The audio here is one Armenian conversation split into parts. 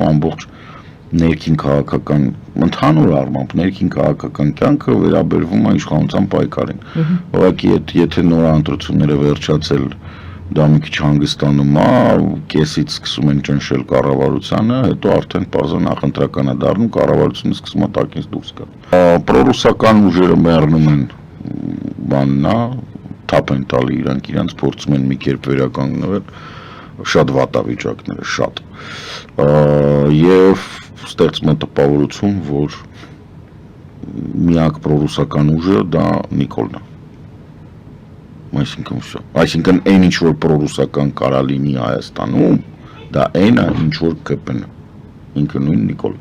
ամբողջ ներքին քաղաքական ընդհանուր առմամբ ներքին քաղաքական կյանքը վերաբերվում է իշխանության պայքարին։ Ուղղակի եթե նոր ընտրությունները վերջացել դա մի քիչ հանգստանում է, կեսից սկսում են ճնշել կառավարությանը, հետո արդեն պարզապես նախընտրական է դառնում, կառավարությունը սկսում է տակից դուրս գալ։ Պրոռուսական ուժերը մեռնում են բաննա, թափ են տալի իրանք փորձում են մի կերպ վերականգնվել, շատ վատավիճակները, շատ։ Եվ ստեղծում է տպավորություն, որ միակ պրոռուսական ուժը դա Նիկոլն է։ Այսինքն այն ինչ որ պրոռուսական կարա լինի Հայաստանում, դա այն է ինչ որ ԿՊ-ն, ինքը նույն Նիկոլ։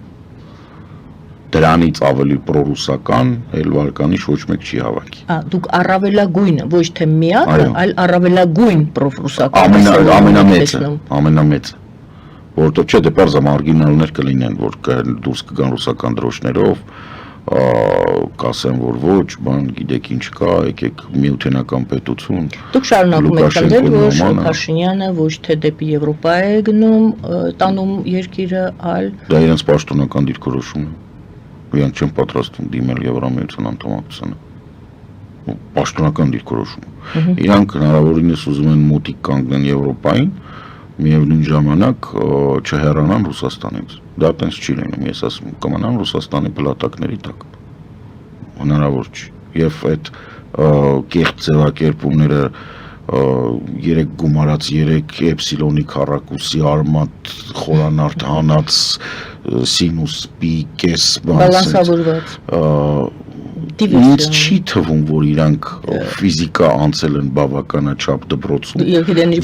Դրանից ավելի պրոռուսական Էլվարկանիշ ոչ մեկ չի հավաքի։ Դուք առավելագույնը, ոչ թե միակը, այլ առավելագույն պրոռուսական ամենամեծը, որովհետև չէ, դե պարզ է մարգինալներ կլինեն, որ դուրս կգան ռուսական դրոշներով, կասեն, որ ոչ, բան գիտեք ինչ կա, եկեք միութենական պետություն։ Դուք շարունակում եք ասել, որ Փաշինյանը ոչ թե դեպի Եվրոպա է գնում, տանում երկիրը, այլ դա իրենց պաշտոնական դիրքորոշումն է։ Իրանք չեն պատրաստվում դիմել Եվրամիության անդամակցությանը։ Պաշտոնական դիրքորոշում։ Իրանք հնարավորինս ուզում են մոտիկ կանգնեն Եվրոպային, միևնույն ժամանակ չհեռանան Ռուսաստանից։ Դա տենց չի լինում, ես ասում կմնան Ռուսաստանի պլատակների տակ։ Հնարավոր չի։ Եվ այդ կեղծ ձևակերպումները 3 գումարած 3 էպսիլոնի քառակուսի արմատ խորանարդ հանած սինուս պի կես բալանսավորված Ինձ չի թվում, որ իրանք ֆիզիկա անցել են բավականաչափ դպրոցում։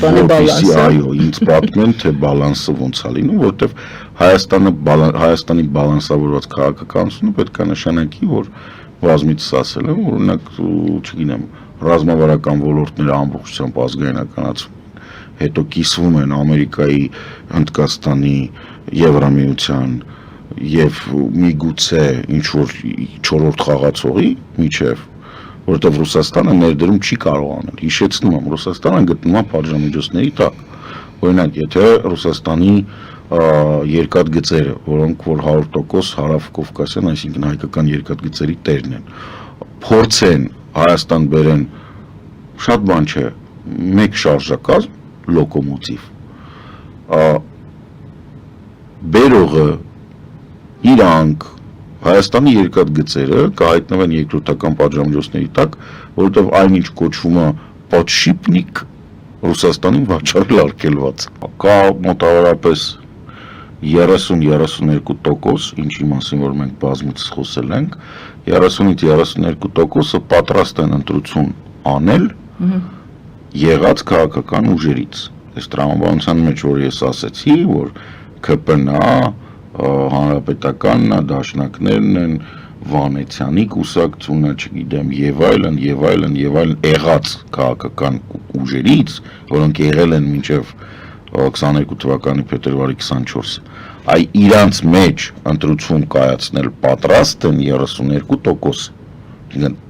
Որպեսզի այո, ինձ պատմեն, թե բալանսը ոնց է լինում, որտեվ Հայաստանի բալանսավորված քաղաքականությունը պետք է նշանակի, որ բազմիցս ասել եմ, օրինակ, չգիտեմ, ռազմավարական ոլորտները ամբողջությամբ ազգայնականացում են, հետո կիսվում են Ամերիկայի, Հնդկաստանի, Եվրամիության եւ միգուցե ինչ որ 4-րդ խաղացողի միջև, որովհետեւ Ռուսաստանը ներդրում չի կարող անել։ Հիշեցնում եմ, Ռուսաստանը գտնվում է պատժամիջոցների տակ։ Օրինակ, եթե Ռուսաստանի երկաթգծերը, որոնք որ 100% հարավ-կովկասյան, այսինքն հայկական երկաթգծերի տերն են, փորձեն Հայաստան բերեն, շատ բան չէ, 1 շարժակազմ, լոկոմոտիվ, բերողը իրանք Հայաստանի երկաթգծերը կհայտնվեն երկրորդական պատժամիջոցների տակ, որովհետև այնինչ կոչվում է պատշիպնիկ Ռուսաստանին վաճառել արգելված։ Կա մոտավորապես 30-32%, ինչի մասին որ մենք բազմիցս խոսել ենք, 30-ից 32%-ը պատրաստ են ընտրություն անել եղած քաղաքական ուժերից։ Այս տրամաբանության մեջ որ ես ասեցի, որ ԿՊ-ն է, Հանրապետականն է, Դաշնակներն են, Վանեցյանի կուսակցությունը, չգիտեմ, եւ այլն, եղած քաղաքական ուժերից, որոնք եղել են մինչև 22 թվականի փետրվարի 24-ը, այ իրանց մեջ ընտրություն կայացնել պատրաստ են 32%,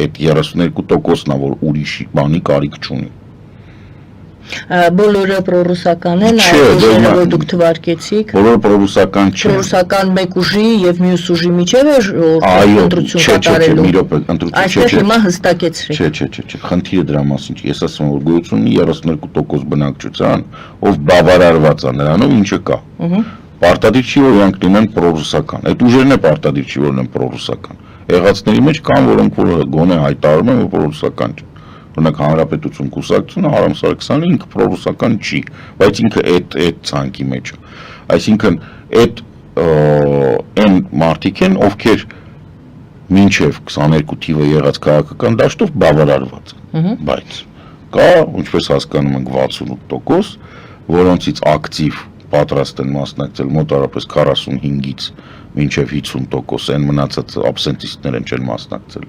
այդ 32%-ն է, որ ուրիշ բանի կարիք չունի։ Բոլորը պրոռուսական են, որ դուք թվարկեցիք։ Բոլորը պրոռուսական չեն։ Պրոռուսական մեկ ուժի եւ մյուս ուժի միջև է ընտրություն կատարելու։ Մի րոպե, ընտրություն այստեղ հիմա հստակեցրեք։ Չէ, խնդիրը դրա մասին չի։ Ես ասում եմ, որ գոյություն ունի 32% բնակչության, ով բավարարված է նրանով, ինչը կա։ Պարտադիր չի, որ իրանք լինեն պրոռուսական։ Այդ ուժերն է պարտադիր չի, որ լինեն պրոռուսական։ Եղածների մեջ կան, որոնք որ գոնե հայտարարում են, որ պրոռուսական չեն։ Օրինակ Հանրապետություն կուսակցությունը Արամ Սարգսյանը ինքը պրոռուսական չի, բայց ինքը այդ ցանկի մեջ է։ Այսինքն այդ այն մարդիկ են, ովքեր մինչև 22 թիվը եղած քաղաքական դաշտով բավարարված են, բայց կա, ինչպես հասկանում ենք 68%, որոնցից ակտիվ պատրաստ են մասնակցել մոտավորապես 45-ից մինչև 50%, այն մնացած աբսենտիստներ չեն մասնակցել,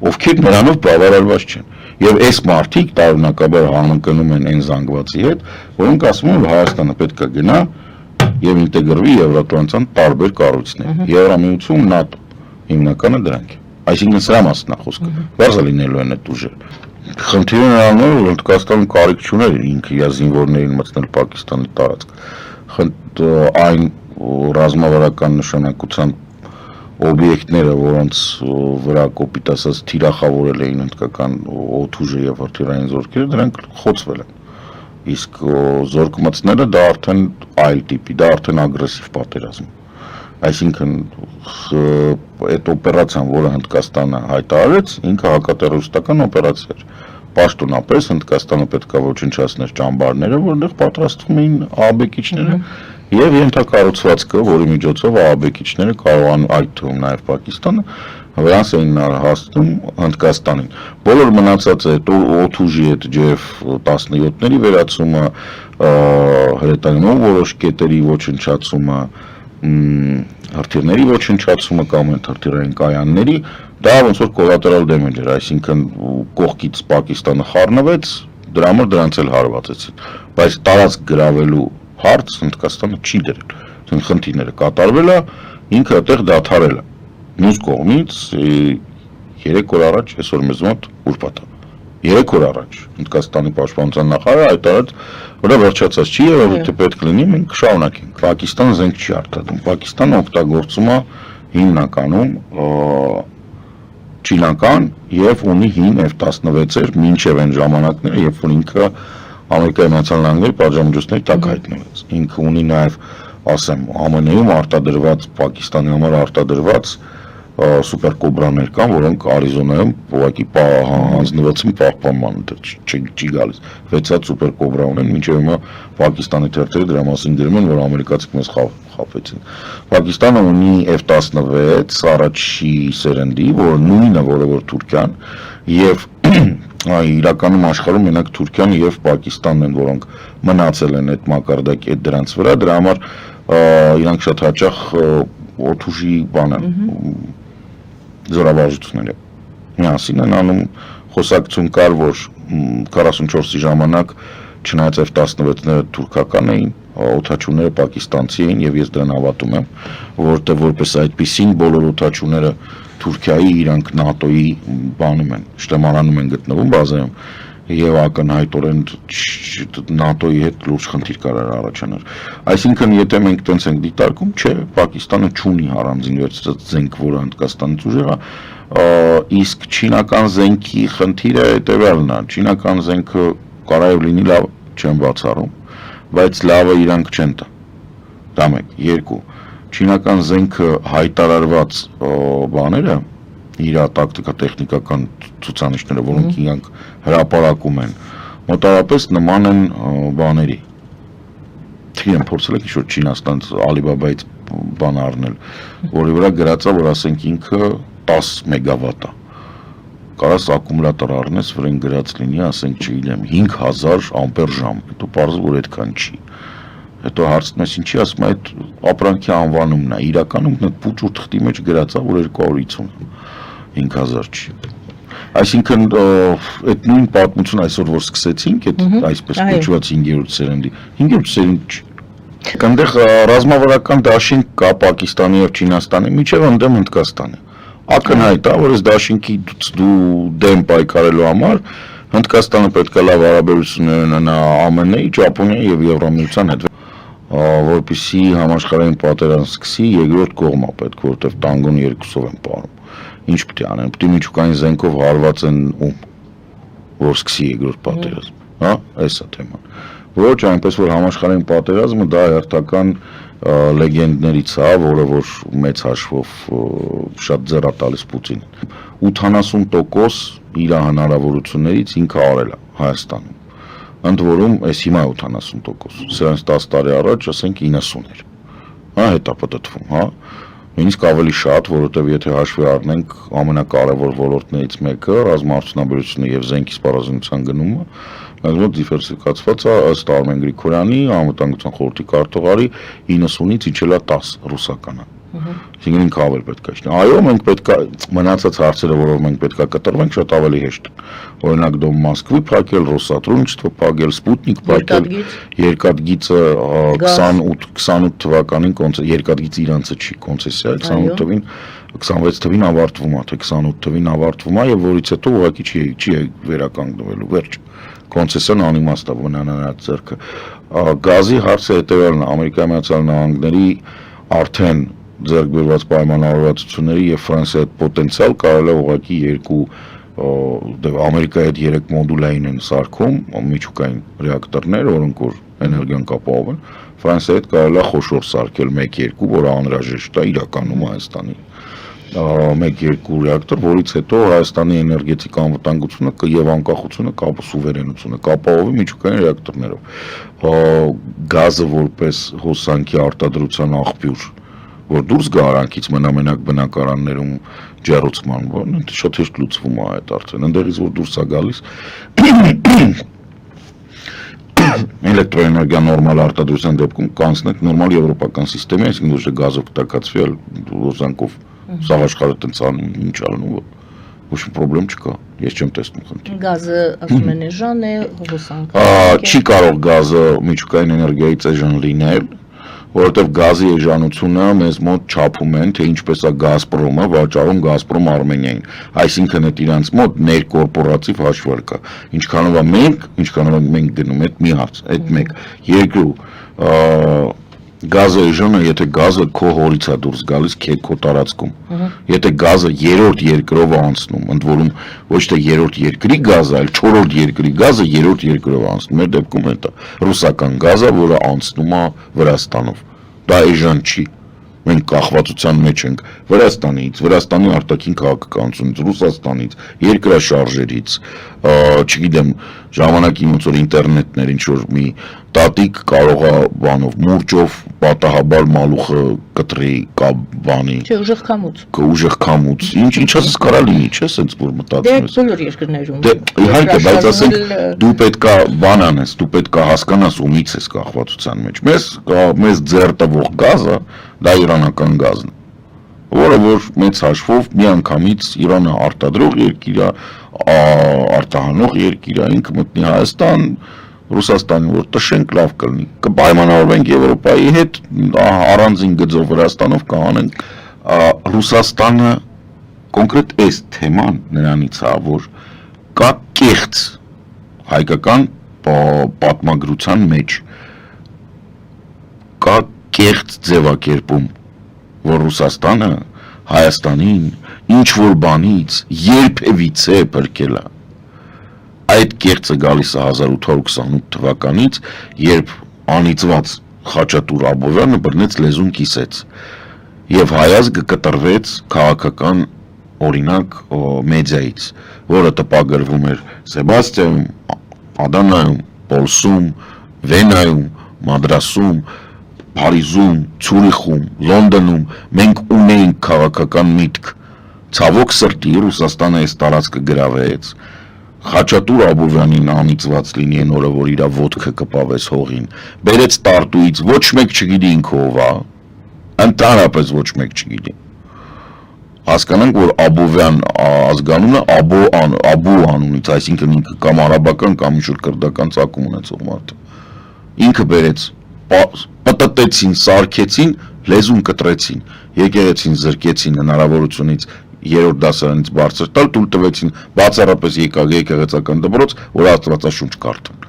ովքեր նրանով բավարարված չեն։ Եվ այս մարդիկ տարօրինակաբար համընկնում են այն զանգվածի հետ, որոնք ասում են, որ Հայաստանը պետք է գնա եւ ինտեգրվի Եվրատլանտյան տարբեր կառույցներ։ Եվրամիություն, ՆԱՏՕ, հիմնականը դրանք է։ Այսինքն սրա մասն է խոսքը։ Բարձր լինելու են այդ ուժերը։ Խնդիրը նրանում է, որ Հնդկաստանը կարիք չուներ ինքը իր զինվորներին մտցնել Պակիստանի տարածք։ այն ռազմավարական նշանակության օբյեկտները, որոնց վրա կոպիտ ասած թիրախավորել էին հնդկական օդուժը եւ հրթիռային զորքերը, դրանք խոցվել են։ Իսկ զորքմծները դա արդեն այլ տիպի, դա արդեն ագրեսիվ պատերազմ։ Այսինքն այդ օպերացիան, որը Հնդկաստանը հայտարարեց, ինքը հակատերորիստական օպերացիա էր։ Պաշտոնապես Հնդկաստանը պետք է ոչնչացներ ճամբարները, որտեղ պատրաստվում էին ԱԲԿ-ները եւ ենթակառուցվածքը, որի միջոցով ԱԲԿ-ները կարողան այդ թվում նաեւ Պակիստանը վրանց էին հասնում Հնդկաստանին։ Բոլոր մնացած այդ օդուժի այդ JF-17-ների վերացումը, հրետանու որոշ կետերի ոչնչացումը, հրթիռների ոչնչացումը կամ հրթիռային կայանների, դա ոնց որ կոլատերալ դեմեջ էր, այսինքն կողքից Պակիստանը խառնվեց, դրա համար դրանց էլ հարվածեցին, բայց տարածք գրավելու հարց Հնդկաստանը չի դրել, խնդիրները կատարվել է, ինքը այդտեղ դադարել է, մյուս կողմից 3 օր առաջ, այսօր մեզ մոտ ուրբաթ է, 3 օր առաջ Հնդկաստանի պաշտպանության նախարարը հայտարարեց, որ վերջացած չի եւ եթե պետք լինի մենք կշարունակենք։ Պակիստանը զենք չի արտադրում, Պակիստանը օգտագործում է հիմնականում չինական եւ ունի հին F-16-եր մինչեւ այն ժամանակները, երբ որ ինքը Ամերիկայի Միացյալ Նահանգների պատժամիջոցների տակ հայտնվեց։ Ինքը ունի նաեւ, ասեմ, ԱՄՆ-ում արտադրված, Պակիստանի համար արտադրված սուպեր կոբրաներ կան, որոնք Արիզոնայում ուղղակի հանձնվեցին պահպանման, չի գալիս։ 6 սուպեր կոբրա ունեն, մինչև հիմա Պակիստանի թերթերը դրա մասին գրում են, որ ամերիկացիք մեզ խաբեցին։ Պակիստանը ունի F-16 առաջի սերնդի, որը նույնն է, որը որ Թուրքիան, եւ իրականում աշխարհում մենակ Թուրքիան եւ Պակիստանն են, որոնք մնացել են այդ մակարդակի այդ դրանց վրա, դրա համար իրանք շատ հաճախ օդուժի բանը զորավարժությունները միասին են անում, խոսակցություն կար, որ 44-ի ժամանակ չնայած F-16-ները թուրքական էին, օդաչուները պակիստանցի էին եւ ես դրան հավատում եմ, որտեղ որպես այդպիսին բոլոր օդաչուները Թուրքիայի, իրանք ՆԱՏՕ-ի բանում են, շտեմարանում են գտնվում բազայում եւ ակնհայտորեն ՆԱՏՕ-ի հետ լուրջ խնդիր կարող առաջանար։ Այսինքն, եթե մենք տենց ենք դիտարկում, չէ, Պակիստանը չունի առանձին վերցրած զենք, որը Հնդկաստանից ուժեղ է, իսկ չինական զենքի խնդիրը հետեւյալն է, չինական զենքը կարող լինի լավ, չեմ բացառում, բայց լավը իրանք չեն տա։ Դա մեկ, երկու, չինական զենքը հայտարարված բաները իր տակտիկա-տեխնիկական ցուցանիշները, որոնք իրանք հրապարակում են, մոտավորապես նման են բաների։ Թիրեն փորձել եք ինչ-որ Չինաստանից Ալիբաբայից բան առնել, որի վրա գրած է, որ ասենք ինքը 10 մեգավատ է։ Կարաս ակումուլատոր առնես, որին գրած լինի, ասենք չգիտեմ 5000 ամպեր ժամ, հետո պարզվում որ այդքան չի։ Հետո հարցնում ես ինչի, ասում այդ ապրանքի անվանումն է, իրականում այդ փուճուր թղթի մեջ գրած է, որ 250 5000 չի։ Այսինքն այդ նույն պատմությունը այսօր որ սկսեցինք, այդ այսպես կոչված 5-րդ սերնդի, 5-րդ սերունդ այնտեղ ռազմավարական դաշինք կա Պակիստանի եւ Չինաստանի միջև ընդդեմ Հնդկաստանի։ Ակնհայտ է, որ այս դաշինքի դու դեմ պայքարելու համար Հնդկաստանը պետք է լավ հարաբերություններ ունենա ԱՄՆ-ի, Ճապոնիայի եւ Եվրամիության հետ, որպեսզի համաշխարհային պատերազմ սկսի, երկրորդ կողմը պետք, որովհետեւ տանգոն երկուսով են պարում։ Ինչ պետք է անեն, պետք է միջուկային զենքով հարված են որ սկսի երկրորդ պատերազմ, հա, այս է թեման։ Ոչ այնպես որ համաշխարհային պատերազմը դա հերթական լեգենդներից է, որը որ մեծ հաշվով շատ ձեռ է տալիս Պուտինին։ 80% իր հնարավորություններից ինքը արել է Հայաստանում։ Ընդ որում այս հիմա 80%, սրանց 10 տարի առաջ ասենք 90 էր։ Հա, հետա պատտվում, հա։ Նույնիսկ ավելի շատ, որովհետև եթե հաշվի առնենք ամենակարևոր ոլորտներից մեկը ռազմաարդյունաբերությունը եւ զենքի սպառազինության գնումը, մեզ մոտ դիվերսիֆիկացված է ըստ Արմեն Գրիգորյանի անվտանգության խորհրդի քարտուղարի 90-ից իջել է 10 ռուսականը։ Այսինքն ինքը ավելի պետք է շնորհ։ Այո, մենք պետք է մնացած հարցերը, որով մենք պետք է կտրվենք, շատ ավելի հեշտ են։ Օրինակ դոմ Մոսկվի փակել, Ռոսատրունչտվը փակել, Սպուտնիկ փակել, երկաթգիծը 28 թվականին երկաթգիծը իրանցը չի, կոնցեսիա 28 թվին 26 թվին ավարտվում է, թե 28 թվին ավարտվում է եւ որից հետո ուղղակի չի վերականգնվելու, վերջ։ Կոնցեսիան անիմաստ է բնանանած ձեռքը։ Գազի հարցը հետևյալն է, Ամերիկայի Միացյալ Նահանգների արդեն ձեռք բերված պայմանավորվածությունների եւ Ֆրանսիայի հետ պոտենցիալ կարելի է ուղղակի երկու Ամերիկայի հետ 3 մոդուլային են սարքում միջուկային ռեակտորներ, որոնք որ էներգիան կապահովեն, Ֆրանսիայի հետ կարելի է խոշոր սարքել 1-2, որը անհրաժեշտ է իրականում Հայաստանի 1-2 ռեակտոր, որից հետո Հայաստանի էներգետիկ անվտանգությունը եւ անկախությունը սուվերենությունը կապահովի միջուկային ռեակտորներով։ Գազը որպես հոսանքի արտադրության աղբյուր, որ դուրս գա արանքից մենամենակ բնակարաններում ջեռուցման, որն շատ հեշտ լուծվում է այդ արդեն, այնտեղից որ դուրս է գալիս էլեկտրոէներգիա նորմալ արտադրության դեպքում կանցնենք նորմալ եվրոպական սիստեմի, այսինքն ոչ թե գազով կտակածվի, այլ հոսանքով Սաղ աշխարհը տենց անում, ինչ անում, ոչ մի պրոբլեմ չկա, ես չեմ տեսնում խնդիր։ Գազը ասում են էժան է, հոսանքը։ Չի կարող գազը միջուկային էներգիայից էժան լինել, որովհետև գազի էժանությունը մեզ մոտ չափում են, թե ինչպես է Գազպրոմը վաճառում Գազպրոմ Արմենիային, այսինքն այդ իրանց մոտ ներկորպորատիվ հաշվարկ կա, ինչքանով է մենք գնում, այդ մի հարց, այդ մեկ, երկու Գազը էժան է, եթե գազը քո հորից է դուրս գալիս քո տարածքում, եթե գազը երրորդ երկրով անցնում, ընդ որում ոչ թե երրորդ երկրի գազը, այլ չորրորդ երկրի գազը երրորդ երկրով անցնում, մեր դեպքում դա ռուսական գազը, որը անցնում է Վրաստանով, դա էժան չի, մենք կախվածության մեջ ենք Վրաստանի արտաքին քաղաքականությունից, Ռուսաստանից, երկրաշարժերից, չգիտեմ, ժամանակին ոնց որ ինտերնետներ ինչ որ մի տատիկ կարող է բանով մուրճով պատահաբար մալուխը կտրի կամ բանի Չէ, ուժեղ քամուց ինչ ասես կարա լինի չէ սենց որ մտածում ես բոլոր երկրներում իհարկե բայց ասենք դու պետքա բան անես դու պետքա հասկանաս ումից ես կախվածության մեջ մեզ ձեռ տվող գազը դա իրանական գազն է որը որ մեծ հաշվով միանգամից Իրանը արտադրող երկիր է արտահանող երկիր է ինքը մտնի Հայաստան Ռուսաստանի որ տշենք լավ կլինի կպայմանավորվենք Եվրոպայի հետ առանձին գծով Վրաստանով կանենք Ռուսաստանը կոնկրետ այս թեման նրանից է որ կա կեղծ հայկական պատմագրության մեջ կա կեղծ ձևակերպում որ Ռուսաստանը Հայաստանին ինչ որ բանից երբևիցե փրկել է Այդ կեղծը գալիս է 1828 թվականից, երբ անիծված Խաչատուր Աբովյանը բռնեց լեզուն կիսեց եւ հայազգը կտրվեց քաղաքական օրինակ մեդիայից, որը տպագրվում էր Սեբաստիայում, Ադանայում, Պոլսում, Վենայում, Մադրասում, Փարիզում, Ցյուրիխում, Լոնդոնում մենք ունեինք քաղաքական միտք։ Ցավոք սրտի Ռուսաստանը այս տարածքը գրավեց Խաչատուր Աբովյանին անիծված լինի այն օրը, որ իր ոտքը կպավեց հողին, բերեց Տարտուից, ոչ մեկ չգիտի ինքը ով է, ընդհանրապես ոչ մեկ չգիտի։ Հասկանանք, որ Աբովյան ազգանունը Աբու անունից, այսինքն ինքը կամ արաբական կամ ինչ-որ կրդական ծագում ունեցող մարդ։ Ինքը բերեց, պտտեցին, սարքեցին, լեզուն կտրեցին, եկեղեցին զրկեցին հնարավորությունից երրորդ դասարանից բարձր տալ տուլ տվեցին բացառապես եկեղեցական դպրոց, որ աստվածաշունչ կարդան։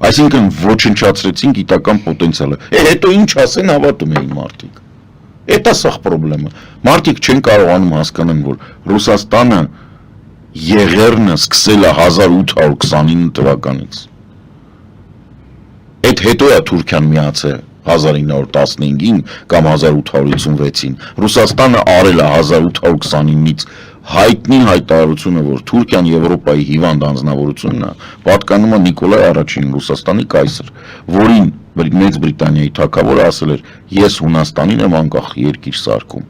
Այսինքն ոչնչացրեցին գիտական պոտենցիալը։ Հետո ինչ ասեն հավատում էին մարդիկ։ Էտա սա խնդրեմը։ Մարդիկ չեն կարողանում հասկանալ, որ Ռուսաստանը եղերնը սկսել է 1829 թվականից։ Այդ հետո է Թուրքիան միացել 1915-ին կամ 1856-ին Ռուսաստանը արել է 1829-ից հայտնի հայտարարությունը, որ Թուրքիան Եվրոպայի հիվանդ անձնավորությունն է, պատկանում է Նիկոլայ առաջին Ռուսաստանի կայսր, որին Մեծ Բրիտանիայի թագավորը ասել էր. ես Հունաստանին եմ անկախ երկիր սարքում,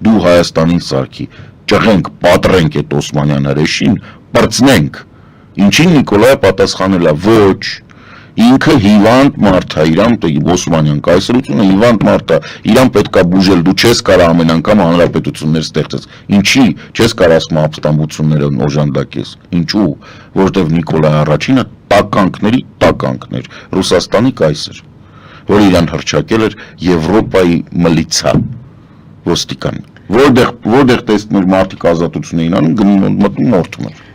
դու Հայաստանին սարքի, ճղենք, պատռենք այդ Օսմանյան հրեշին, պրծնենք։ Ինչին Նիկոլայը պատասխանել է. ոչ Ինքը հիվանդ մարդ է, իրան Օսմանյան կայսրությունը հիվանդ մարդ է, իրան պետքա բուժել, դու չես կարող ամեն անգամ հանրապետություններ ստեղծես։ Ինչի, չես կարող ասում ապստամբությունները օժանդակես։ Ինչու, որովհետև Նիկոլայ առաջինը տականքների տականքներ, Ռուսաստանի կայսր, որ իրան հռչակել էր Եվրոպայի մլիցա ոստիկան, որտեղ տեսնում էր մարդիկ ազատություն էին անում, գնում մտնում մորթում էր։